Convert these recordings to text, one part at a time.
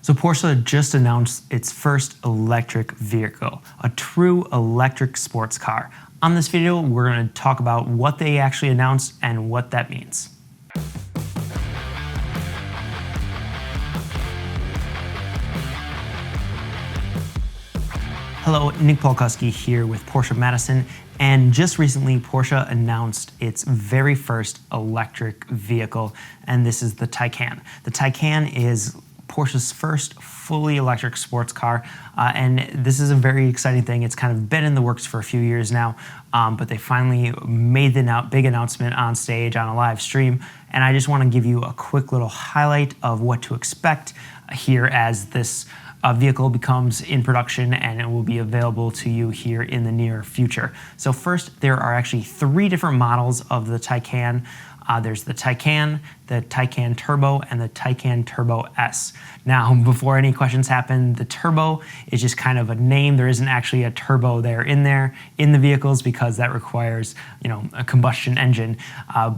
So Porsche just announced its first electric vehicle, a true electric sports car. On this video, we're going to talk about what they actually announced and what that means. Hello, Nick Polkowski here with Porsche Madison, and just recently Porsche announced its very first electric vehicle, and this is the Taycan. The Taycan is Porsche's first fully electric sports car, and this is a very exciting thing. It's kind of been in the works for a few years now, but they finally made the big announcement on stage on a live stream, and I just want to give you a quick little highlight of what to expect here as this vehicle becomes in production, and it will be available to you here in the near future. So first, there are actually 3 different models of the Taycan. There's the Taycan Turbo, and the Taycan Turbo S. Now, before any questions happen, the Turbo is just kind of a name. There isn't actually a turbo in the vehicles because that requires, a combustion engine,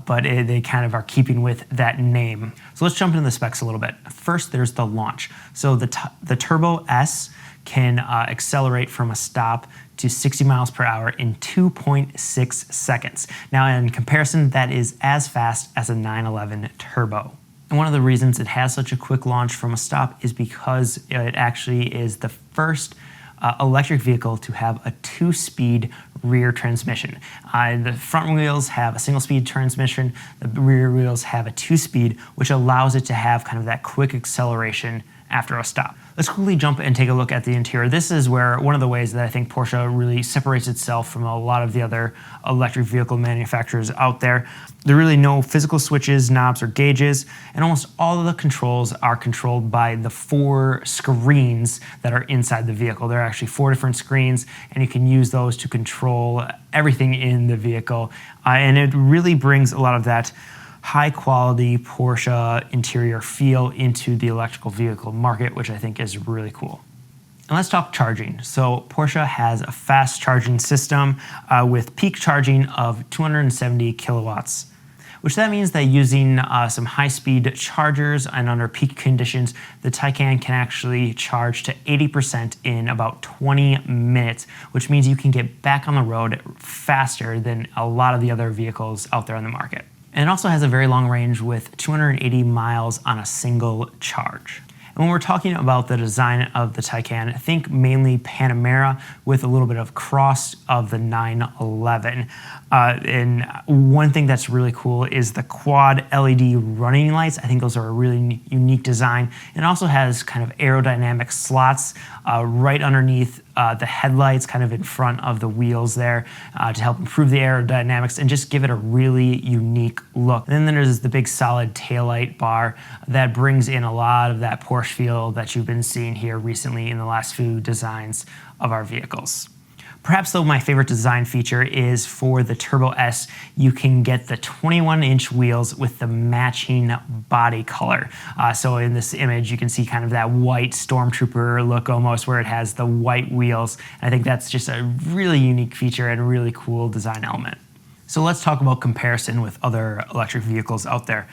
but they kind of are keeping with that name. So let's jump into the specs a little bit. First, there's the launch. So the Turbo S can accelerate from a stop to 60 miles per hour in 2.6 seconds. Now, in comparison, that is as fast as a 911 Turbo. And one of the reasons it has such a quick launch from a stop is because it actually is the first electric vehicle to have a 2-speed rear transmission. The front wheels have a single-speed transmission. The rear wheels have a 2-speed, which allows it to have kind of that quick acceleration after a stop. Let's quickly jump and take a look at the interior. This is where one of the ways that I think Porsche really separates itself from a lot of the other electric vehicle manufacturers out there. There are really no physical switches, knobs, or gauges, and almost all of the controls are controlled by the 4 screens that are inside the vehicle. There are actually 4 different screens, and you can use those to control everything in the vehicle. And it really brings a lot of that high-quality Porsche interior feel into the electrical vehicle market, which I think is really cool. And let's talk charging. So Porsche has a fast charging system with peak charging of 270 kilowatts, which that means that using some high-speed chargers and under peak conditions, the Taycan can actually charge to 80% in about 20 minutes, which means you can get back on the road faster than a lot of the other vehicles out there on the market. And it also has a very long range with 280 miles on a single charge. And when we're talking about the design of the Taycan, think mainly Panamera with a little bit of cross of the 911. And one thing that's really cool is the quad LED running lights. I think those are a really unique design. And it also has kind of aerodynamic slots right underneath the headlights, kind of in front of the wheels there to help improve the aerodynamics and just give it a really unique look. And then there's the big solid taillight bar that brings in a lot of that Porsche feel that you've been seeing here recently in the last few designs of our vehicles. Perhaps, though, my favorite design feature is for the Turbo S, you can get the 21-inch wheels with the matching body color. So in this image, you can see kind of that white Stormtrooper look almost, where it has the white wheels. And I think that's just a really unique feature and a really cool design element. So let's talk about comparison with other electric vehicles out there.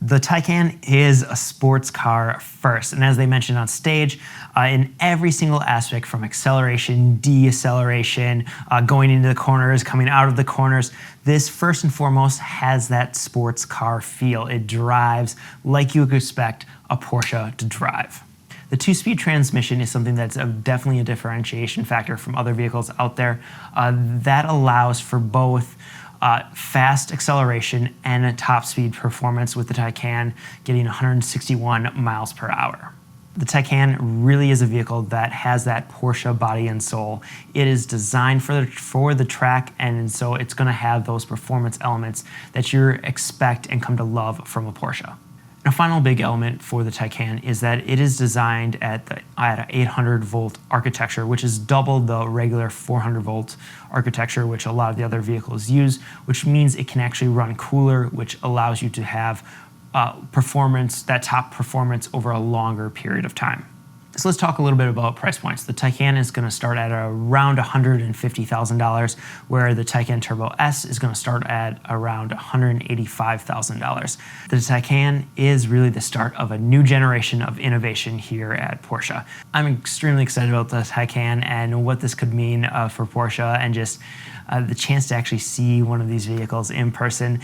The Taycan is a sports car first, and as they mentioned on stage, in every single aspect from acceleration, deceleration, going into the corners, coming out of the corners, this first and foremost has that sports car feel. It drives like you would expect a Porsche to drive. The 2-speed transmission is something that's definitely a differentiation factor from other vehicles out there. That allows for both fast acceleration and a top speed performance, with the Taycan getting 161 miles per hour. The Taycan really is a vehicle that has that Porsche body and soul. It is designed for the track, and so it's going to have those performance elements that you expect and come to love from a Porsche. A final big element for the Taycan is that it is designed at an 800 volt architecture, which is double the regular 400 volt architecture, which a lot of the other vehicles use, which means it can actually run cooler, which allows you to have performance, that top performance over a longer period of time. So let's talk a little bit about price points. The Taycan is going to start at around $150,000, where the Taycan Turbo S is going to start at around $185,000. The Taycan is really the start of a new generation of innovation here at Porsche. I'm extremely excited about the Taycan and what this could mean for Porsche, and just the chance to actually see one of these vehicles in person.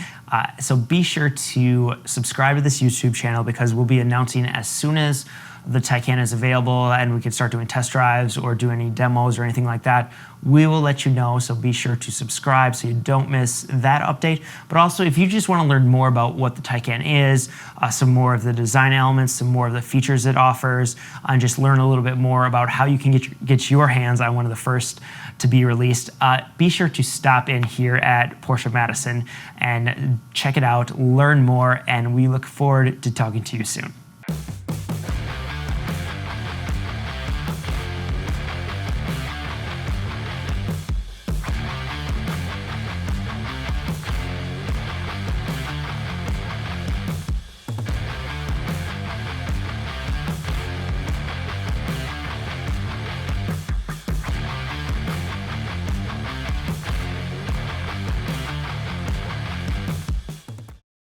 So be sure to subscribe to this YouTube channel, because we'll be announcing as soon as the Taycan is available and we can start doing test drives or do any demos or anything like that. We will let you know, so be sure to subscribe so you don't miss that update. But also, if you just want to learn more about what the Taycan is, some more of the design elements, some more of the features it offers, and just learn a little bit more about how you can get your hands on one of the first to be released, be sure to stop in here at Porsche Madison and check it out, learn more, and we look forward to talking to you soon.